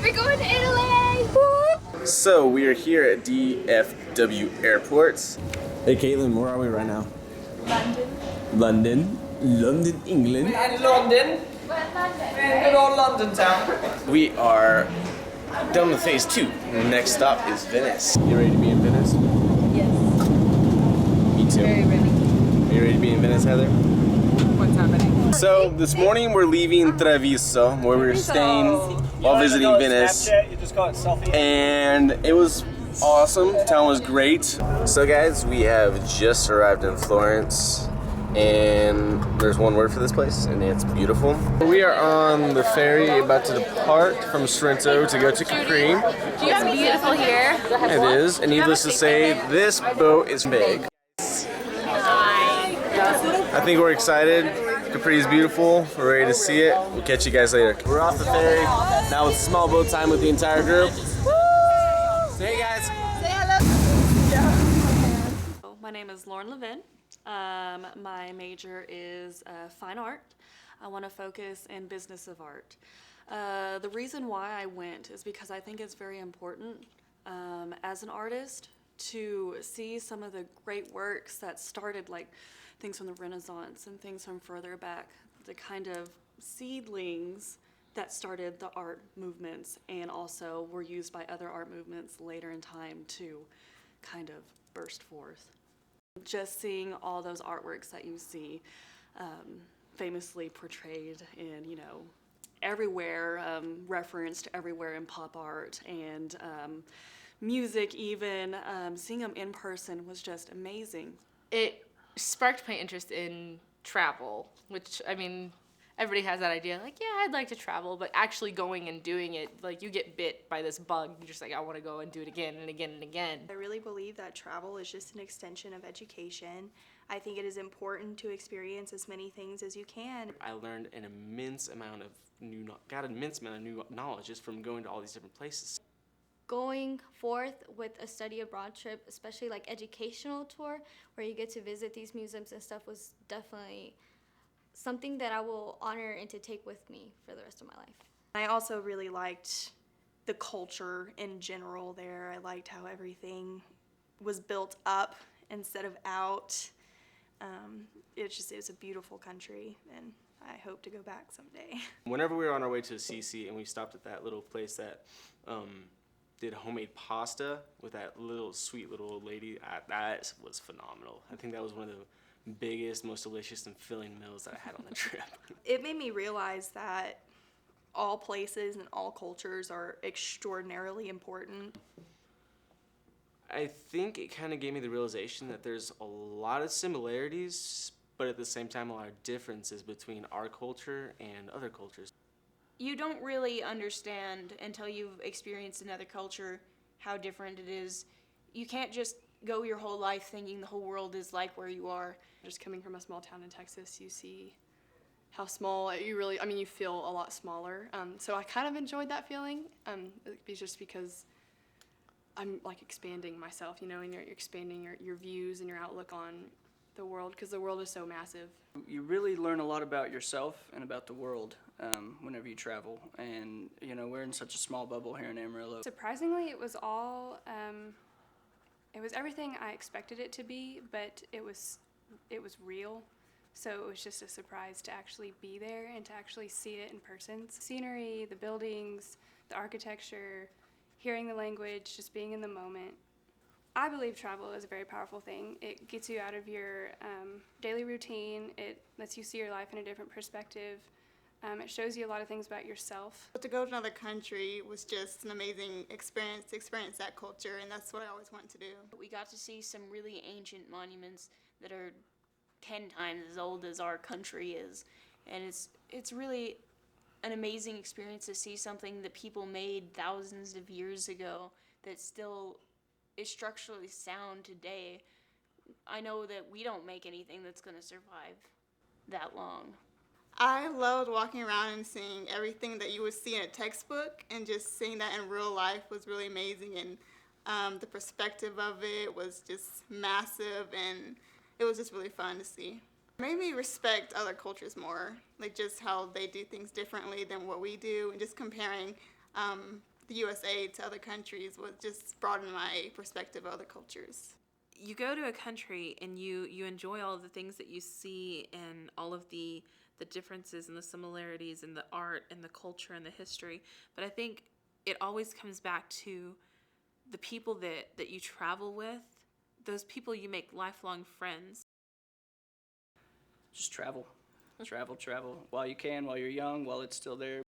We're going to Italy! Woo! So we are here at DFW Airports. Hey Caitlin, where are we right now? London, England. We're in London. We're in good old London town. We are done with phase 2. Next stop is Venice. You ready to be in Venice? Yes. Me too. Very ready. Are you ready to be in Venice, Heather? What's happening? So this morning we're leaving Treviso, where we're staying while visiting Venice. Snapchat, you just call it selfie. And it was awesome. The town was great. So guys, we have just arrived in Florence, and there's one word for this place, and it's beautiful. We are on the ferry about to depart from Sorrento to go to Capri. It's beautiful here. It is, and needless to say, this boat is big. I think we're excited. Capri is beautiful. We're ready to see it. We'll catch you guys later. We're off the ferry. Now it's small boat time with the entire group. Say hey guys. My name is Lauren Levin. My major is fine art. I want to focus in business of art. The reason why I went is because I think it's very important as an artist to see some of the great works that started, like things from the Renaissance and things from further back, the kind of seedlings that started the art movements and also were used by other art movements later in time to kind of burst forth. Just seeing all those artworks that you see famously portrayed in, everywhere, referenced everywhere in pop art and music even, seeing them in person was just amazing. It sparked my interest in travel, which, I mean, everybody has that idea, like, yeah, I'd like to travel, but actually going and doing it, like, you get bit by this bug. You're just like, I want to go and do it again and again and again. I really believe that travel is just an extension of education. I think it is important to experience as many things as you can. I learned an immense amount of new knowledge just from going to all these different places. Going forth with a study abroad trip, especially like educational tour, where you get to visit these museums and stuff, was definitely something that I will honor and to take with me for the rest of my life. I also really liked the culture in general there. I liked how everything was built up instead of out. It was a beautiful country, and I hope to go back someday. Whenever we were on our way to Assisi and we stopped at that little place that did homemade pasta with that little sweet little old lady, that was phenomenal. I think that was one of the biggest, most delicious and filling meals that I had on the trip. It made me realize that all places and all cultures are extraordinarily important. I think it kind of gave me the realization that there's a lot of similarities, but at the same time a lot of differences between our culture and other cultures. You don't really understand until you've experienced another culture how different it is. You can't just go your whole life thinking the whole world is like where you are. Just coming from a small town in Texas, you see how small you feel a lot smaller. So I kind of enjoyed that feeling, just because I'm like expanding myself, and you're expanding your views and your outlook on the world, because the world is so massive. You really learn a lot about yourself and about the world whenever you travel. And, we're in such a small bubble here in Amarillo. Surprisingly, it was all, it was everything I expected it to be, but it was real. So it was just a surprise to actually be there and to actually see it in person. The scenery, the buildings, the architecture, hearing the language, just being in the moment. I believe travel is a very powerful thing. It gets you out of your daily routine. It lets you see your life in a different perspective. It shows you a lot of things about yourself. To go to another country was just an amazing experience to experience that culture, and that's what I always wanted to do. We got to see some really ancient monuments that are 10 times as old as our country is, and it's really an amazing experience to see something that people made thousands of years ago that still is structurally sound today. I know that we don't make anything that's going to survive that long. I loved walking around and seeing everything that you would see in a textbook, and just seeing that in real life was really amazing, and the perspective of it was just massive, and it was just really fun to see. It made me respect other cultures more, like just how they do things differently than what we do, and just comparing the USA to other countries was just broadened my perspective of other cultures. You go to a country and you enjoy all of the things that you see and all of the differences and the similarities and the art and the culture and the history. But I think it always comes back to the people that you travel with. Those people, you make lifelong friends. Just travel. Travel while you can, while you're young, while it's still there.